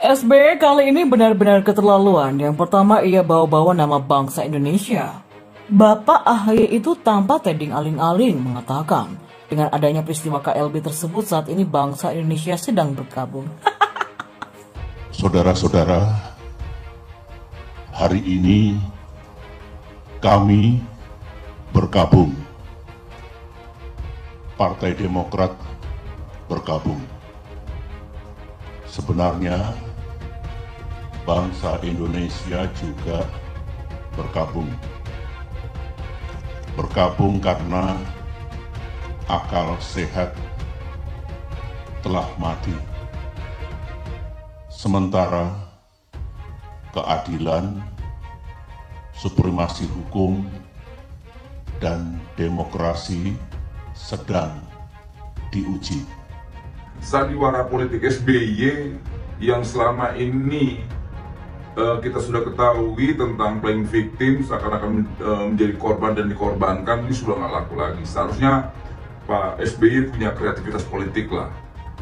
SBY kali ini benar-benar keterlaluan. Yang pertama, ia bawa-bawa nama bangsa Indonesia. Bapak AHY itu tanpa teding aling-aling mengatakan, dengan adanya peristiwa KLB tersebut saat ini bangsa Indonesia sedang berkabung. Saudara-saudara, hari ini kami bergabung. Partai Demokrat bergabung. Sebenarnya bangsa Indonesia juga bergabung. Bergabung karena akal sehat telah mati. Sementara keadilan, supremasi hukum, dan demokrasi sedang diuji. Sandiwara politik SBY yang selama ini kita sudah ketahui tentang playing victim, seakan-akan menjadi korban dan dikorbankan, ini sudah nggak laku lagi. Seharusnya Pak SBY punya kreativitas politik lah.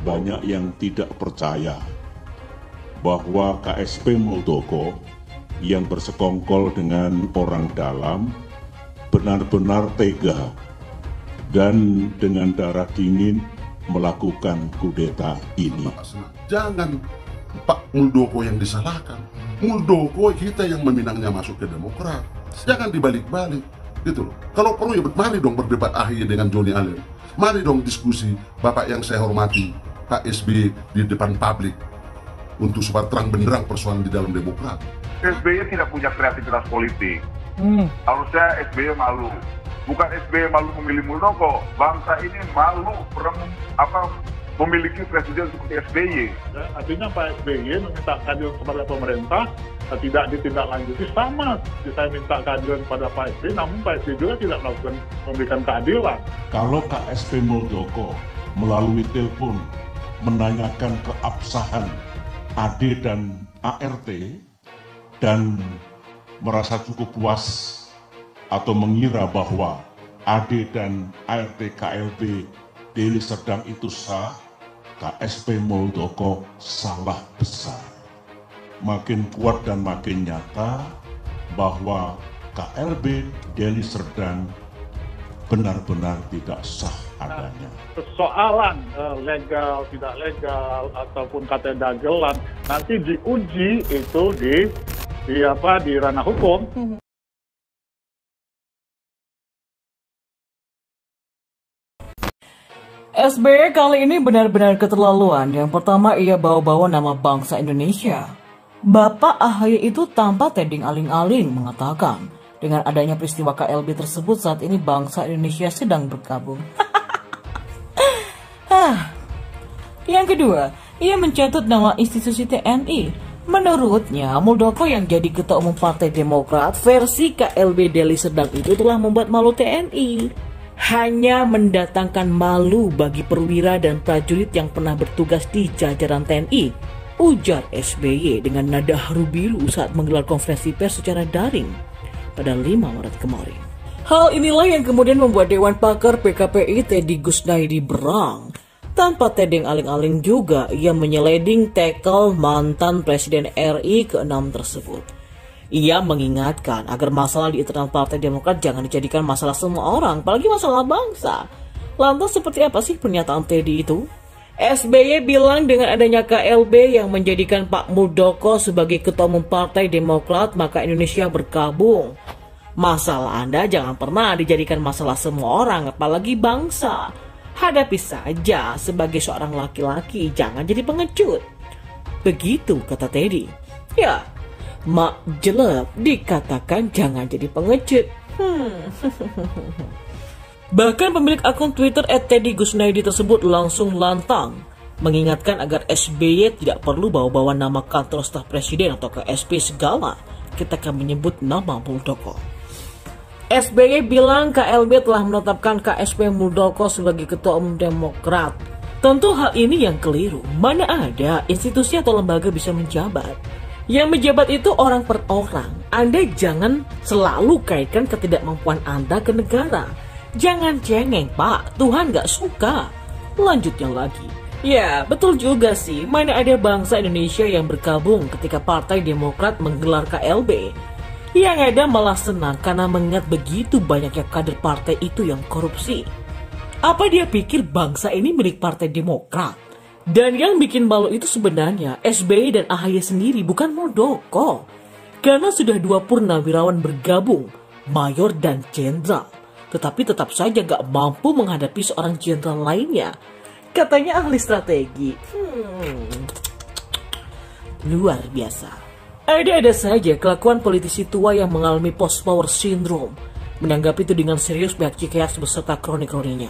Banyak yang tidak percaya bahwa KSP Muldoko yang bersekongkol dengan orang dalam benar-benar tega dan dengan darah dingin melakukan kudeta ini. Jangan Pak Muldoko yang disalahkan. Muldoko kita yang meminangnya masuk ke Demokrat. Jangan dibalik-balik, gitu loh. Kalau perlu ya mari dong berdebat AHY dengan Joni Allen. Mari dong diskusi Bapak yang saya hormati, Pak SBY di depan publik untuk supaya terang benderang persoalan di dalam Demokrat. SBY tidak punya kreativitas politik. Harusnya SBY malu. Bukan SBY malu memilih Muldoko, bangsa ini malu memiliki presiden seperti SBY. Ya, artinya Pak SBY meminta keadilan kepada pemerintah tidak ditindaklanjuti, sama saya minta keadilan kepada Pak SBY, namun Pak SBY juga tidak memberikan keadilan. Kalau KSP Muldoko melalui telepon menanyakan keabsahan AD dan ART dan merasa cukup puas atau mengira bahwa AD dan ART KLB Deli Serdang itu sah, KSP Muldoko salah besar. Makin kuat dan makin nyata bahwa KLB Deli Serdang benar-benar tidak sah adanya. Persoalan legal, tidak legal, ataupun kata dagelan nanti diuji itu di ranah hukum. SBY kali ini benar-benar keterlaluan. Yang pertama, ia bawa-bawa nama bangsa Indonesia. Bapak AHY itu tanpa teding aling-aling mengatakan, dengan adanya peristiwa KLB tersebut saat ini bangsa Indonesia sedang berkabung. Yang kedua, ia mencatut nama institusi TNI. Menurutnya, Muldoko yang jadi ketua umum Partai Demokrat versi KLB Deli Serdang itu telah membuat malu TNI. Hanya mendatangkan malu bagi perwira dan prajurit yang pernah bertugas di jajaran TNI, ujar SBY dengan nada haru biru saat menggelar konferensi pers secara daring pada 5 Maret kemarin. Hal inilah yang kemudian membuat Dewan Pakar PKPI Teddy Gusnaidi berang. Tanpa tedeng aling-aling juga, ia menyeleding tackle mantan Presiden RI ke-6 tersebut. Ia mengingatkan agar masalah di internal Partai Demokrat jangan dijadikan masalah semua orang, apalagi masalah bangsa. Lantas seperti apa sih pernyataan Teddy itu? SBY bilang dengan adanya KLB yang menjadikan Pak Muldoko sebagai ketua umum Partai Demokrat, maka Indonesia berkabung. Masalah Anda jangan pernah dijadikan masalah semua orang, apalagi bangsa. Hadapi saja sebagai seorang laki-laki, jangan jadi pengecut. Begitu kata Teddy. Ya, mak jelek dikatakan jangan jadi pengecut. Bahkan pemilik akun Twitter @TeddyGusnaidi tersebut langsung lantang mengingatkan agar SBY tidak perlu bawa-bawa nama kantor staf presiden atau KSP segala ketika menyebut nama Muldoko. SBY bilang KLB telah menetapkan KSP Muldoko sebagai ketua umum Demokrat. Tentu hal ini yang keliru. Mana ada institusi atau lembaga bisa menjabat. Yang menjabat itu orang per orang. Anda jangan selalu kaitkan ketidakmampuan Anda ke negara. Jangan cengeng, Pak. Tuhan gak suka. Lanjutnya lagi, Ya, betul juga sih. Mana ada bangsa Indonesia yang bergabung ketika Partai Demokrat menggelar KLB. Yang ada malah senang karena mengingat begitu banyaknya kader partai itu yang korupsi. Apa dia pikir bangsa ini milik Partai Demokrat? Dan yang bikin malu itu sebenarnya SBY dan AHY sendiri, bukan Muldoko. Karena sudah 2 purnawirawan bergabung, mayor dan jenderal. Tetapi tetap saja gak mampu menghadapi seorang jenderal lainnya. Katanya ahli strategi. Luar biasa. Ada saja kelakuan politisi tua yang mengalami post-power syndrome. Menanggapi itu dengan serius pihak Cikeas beserta kroni-kroninya.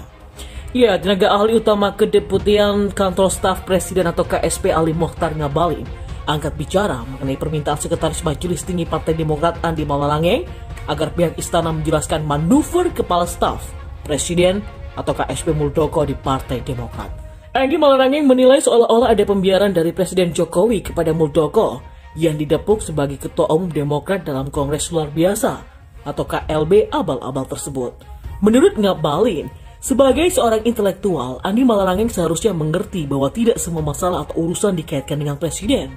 Ya, tenaga ahli utama Kedeputian Kantor Staf Presiden atau KSP Ali Mokhtar Ngabalin angkat bicara mengenai permintaan Sekretaris Majelis Tinggi Partai Demokrat Andi Malarangeng agar pihak istana menjelaskan manuver Kepala Staf Presiden atau KSP Muldoko di Partai Demokrat. Andi Malarangeng menilai seolah-olah ada pembiaran dari Presiden Jokowi kepada Muldoko yang didapuk sebagai Ketua Umum Demokrat dalam Kongres Luar Biasa atau KLB abal-abal tersebut. Menurut Ngabalin, sebagai seorang intelektual, Andi Malarangeng seharusnya mengerti bahwa tidak semua masalah atau urusan dikaitkan dengan Presiden.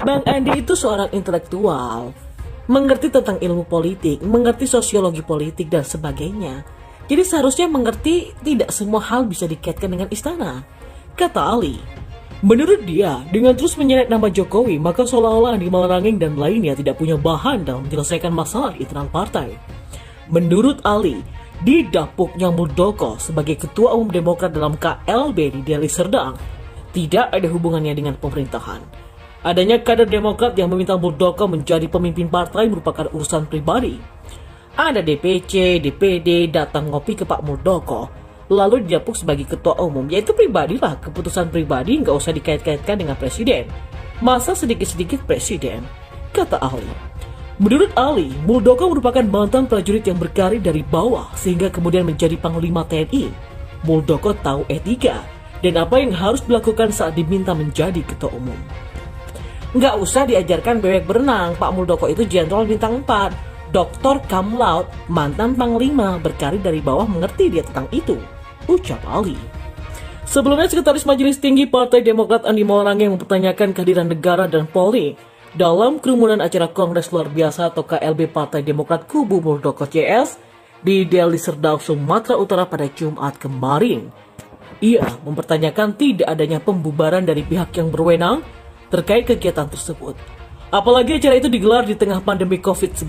Bang Andi itu seorang intelektual, mengerti tentang ilmu politik, mengerti sosiologi politik dan sebagainya. Jadi seharusnya mengerti tidak semua hal bisa dikaitkan dengan istana, kata Ali. Menurut dia, dengan terus menyeret nama Jokowi, maka seolah-olah Andi Malarangeng dan lainnya tidak punya bahan dalam menyelesaikan masalah di internal partai. Menurut Ali, didapuknya Muldoko sebagai Ketua Umum Demokrat dalam KLB di Deli Serdang tidak ada hubungannya dengan pemerintahan. Adanya kader Demokrat yang meminta Muldoko menjadi pemimpin partai merupakan urusan pribadi. Ada DPC, DPD datang ngopi ke Pak Muldoko, lalu didapuk sebagai ketua umum, yaitu pribadilah, keputusan pribadi nggak usah dikait-kaitkan dengan presiden. Masa sedikit-sedikit presiden, kata Ali. Menurut Ali, Muldoko merupakan mantan prajurit yang berkarir dari bawah sehingga kemudian menjadi Panglima TNI. Muldoko tahu etika dan apa yang harus dilakukan saat diminta menjadi ketua umum. Nggak usah diajarkan bebek berenang, Pak Muldoko itu jenderal bintang 4. Doktor cum laude, mantan panglima, berkarir dari bawah, mengerti dia tentang itu, ucap Ali. Sebelumnya, Sekretaris Majelis Tinggi Partai Demokrat Andi Malarangeng mempertanyakan kehadiran negara dan Polri dalam kerumunan acara Kongres Luar Biasa atau KLB Partai Demokrat Kubu Muldoko CS di Deli Serdang, Sumatera Utara pada Jumat kemarin. Ia mempertanyakan tidak adanya pembubaran dari pihak yang berwenang terkait kegiatan tersebut. Apalagi acara itu digelar di tengah pandemi COVID-19.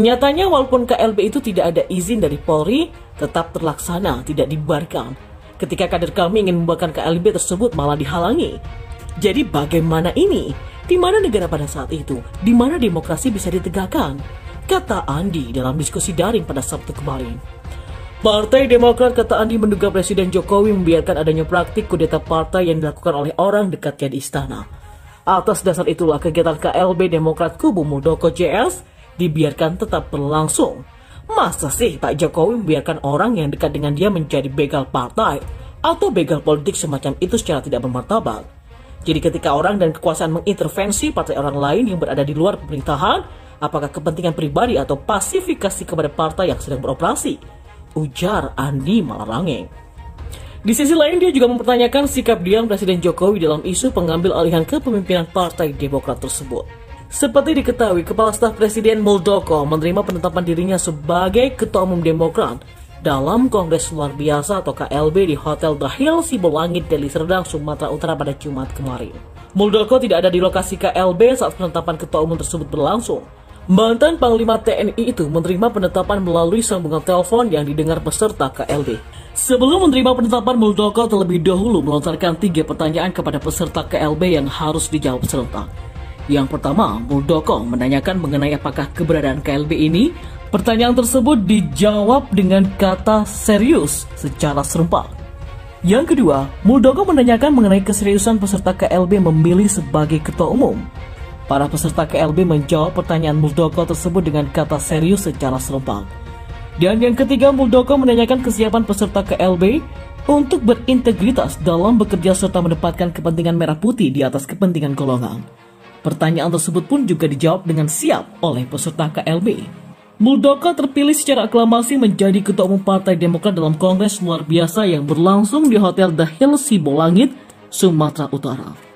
Nyatanya walaupun KLB itu tidak ada izin dari Polri, tetap terlaksana, tidak dibubarkan. Ketika kader kami ingin membubarkan KLB tersebut malah dihalangi. Jadi bagaimana ini? Di mana negara pada saat itu? Di mana demokrasi bisa ditegakkan? Kata Andi dalam diskusi daring pada Sabtu kemarin. Partai Demokrat, kata Andi, menduga Presiden Jokowi membiarkan adanya praktik kudeta partai yang dilakukan oleh orang dekatnya di istana. Atas dasar itulah kegiatan KLB Demokrat Kubu Muldoko CS dibiarkan tetap berlangsung. Masa sih Pak Jokowi membiarkan orang yang dekat dengan dia menjadi begal partai atau begal politik semacam itu secara tidak bermartabat? Jadi ketika orang dan kekuasaan mengintervensi partai orang lain yang berada di luar pemerintahan, apakah kepentingan pribadi atau pasifikasi kepada partai yang sedang beroperasi? Ujar Andi Malarangeng. Di sisi lain, dia juga mempertanyakan sikap diam Presiden Jokowi dalam isu pengambil alihan kepemimpinan Partai Demokrat tersebut. Seperti diketahui, Kepala Staf Presiden Muldoko menerima penetapan dirinya sebagai Ketua Umum Demokrat dalam Kongres Luar Biasa atau KLB di Hotel The Hill Sibolangit, Deli Serdang, Sumatera Utara pada Jumat kemarin. Muldoko tidak ada di lokasi KLB saat penetapan Ketua Umum tersebut berlangsung. Mantan Panglima TNI itu menerima penetapan melalui sambungan telepon yang didengar peserta KLB. Sebelum menerima penetapan, Muldoko terlebih dahulu melontarkan 3 pertanyaan kepada peserta KLB yang harus dijawab serentak. Yang pertama, Muldoko menanyakan mengenai apakah keberadaan KLB ini. Pertanyaan tersebut dijawab dengan kata serius secara serempak. Yang kedua, Muldoko menanyakan mengenai keseriusan peserta KLB memilih sebagai ketua umum. Para peserta KLB menjawab pertanyaan Muldoko tersebut dengan kata serius secara serempak. Dan yang ketiga, Muldoko menanyakan kesiapan peserta KLB untuk berintegritas dalam bekerja serta menempatkan kepentingan merah putih di atas kepentingan golongan. Pertanyaan tersebut pun juga dijawab dengan siap oleh peserta KLB. Muldoko terpilih secara aklamasi menjadi Ketua Umum Partai Demokrat dalam kongres luar biasa yang berlangsung di Hotel The Hill Sibolangit, Sumatera Utara.